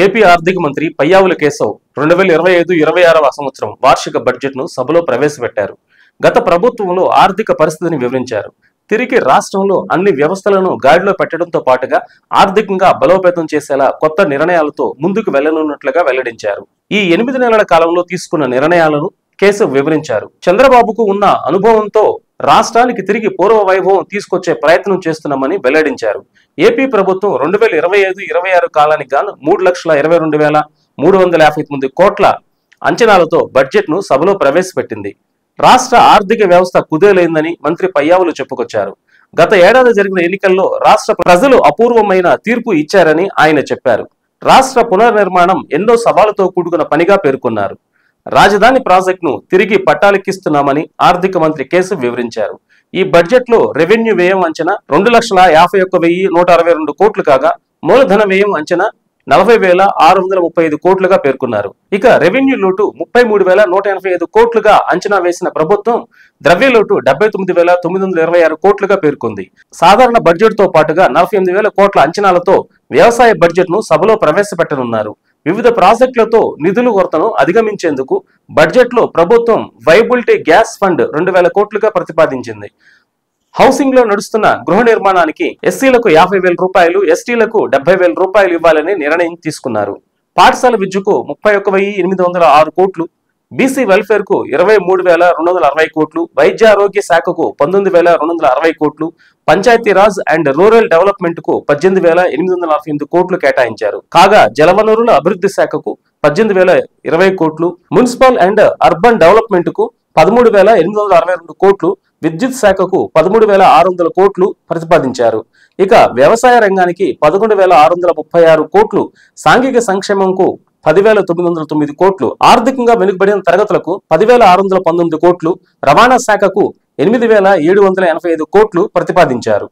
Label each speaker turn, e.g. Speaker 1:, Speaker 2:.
Speaker 1: AP ఆర్థిక మంత్రి పయ్యావుల కేశవ్ 2025-26వ సంవత్సరం వార్షిక బడ్జెట్ను సభలో ప్రవేశపెట్టారు. గత ప్రభుత్వంలో ఆర్థిక పరిస్థితిని వివరించారు. తిరిగి రాష్ట్రంలో అన్ని వ్యవస్థలను గాడిలో పెట్టడంతో పాటుగా ఆర్థికంగా బలోపేతం చేసేలా కొత్త నిర్ణయాలతో ముందుకు వెళ్లనున్నట్లుగా వెల్లడించారు. ఈ 8 నెలల కాలంలో తీసుకున్న నిర్ణయాలను కేశవ్ వివరించారు. చంద్రబాబుకు ఉన్న అనుభవంతో రాష్ట్రానికి తిరిగి పూర్వ వైభవం తీసుకొచ్చే ప్రయత్నం చేస్తున్నామని వెల్లడించారు. ఏపీ ప్రభుత్వం 2025-26 కాలానికి గాను 3,22,359 కోట్ల అంచనాలతో బడ్జెట్ను సభలో ప్రవేశపెట్టింది. రాష్ట్ర ఆర్థిక వ్యవస్థ కుదేలైందని మంత్రి పయ్యావులు చెప్పుకొచ్చారు. గత ఏడాది జరిగిన ఎన్నికల్లో రాష్ట్ర ప్రజలు అపూర్వమైన తీర్పు ఇచ్చారని ఆయన చెప్పారు. రాష్ట్ర పునర్నిర్మాణం ఎన్నో సవాళ్లతో కూడుకున్న పనిగా పేర్కొన్నారు. రాజధాని ప్రాజెక్టును తిరిగి పట్టాలెక్కిస్తున్నామని ఆర్థిక మంత్రి కేశవ్ వివరించారు. ఈ బడ్జెట్లో రెవెన్యూ వ్యయం అంచనా 2,51,162 కోట్లు కాగా మూలధన వ్యయం అంచనా 40,635 కోట్లుగా పేర్కొన్నారు. ఇక రెవెన్యూ లోటు 33,185 కోట్లుగా అంచనా వేసిన ప్రభుత్వం ద్రవ్య లోటు 79,926 కోట్లుగా పేర్కొంది. సాధారణ బడ్జెట్ తో పాటుగా 48,000 కోట్ల అంచనాలతో వ్యవసాయ బడ్జెట్ ను సభలో ప్రవేశపెట్టనున్నారు. వివిధ ప్రాజెక్టులతో నిధుల కొరతను అధిగమించేందుకు బడ్జెట్ లో ప్రభుత్వం వైబిలిటీ గ్యాస్ ఫండ్ 2,000 కోట్లుగా ప్రతిపాదించింది. హౌసింగ్ లో నడుస్తున్న గృహ నిర్మాణానికి ఎస్సీలకు 50,000 రూపాయలు, ఎస్టీలకు 70,000 రూపాయలు ఇవ్వాలని నిర్ణయం తీసుకున్నారు. పాఠశాల విద్యకు 31,806 కోట్లు, బీసీ వెల్ఫేర్ కు 23,260 కోట్లు, వైద్యారోగ్య శాఖకు 19,260 కోట్లు, పంచాయతీరాజ్ అండ్ రూరల్ డెవలప్మెంట్ కు 18,848 కోట్లు కేటాయించారు. కాగా జలవనరుల అభివృద్ధి శాఖకు 18,020 కోట్లు, మున్సిపల్ అండ్ అర్బన్ డెవలప్మెంట్ కు 13,862 కోట్లు, విద్యుత్ శాఖకు 13,600 కోట్లు ప్రతిపాదించారు. ఇక వ్యవసాయ రంగానికి 11,636 కోట్లు, సాంఘిక సంక్షేమంకు 10,909 కోట్లు, ఆర్థికంగా వెనుకబడిన తరగతులకు 10,619 కోట్లు, రవాణా శాఖకు 8,785 కోట్లు ప్రతిపాదించారు.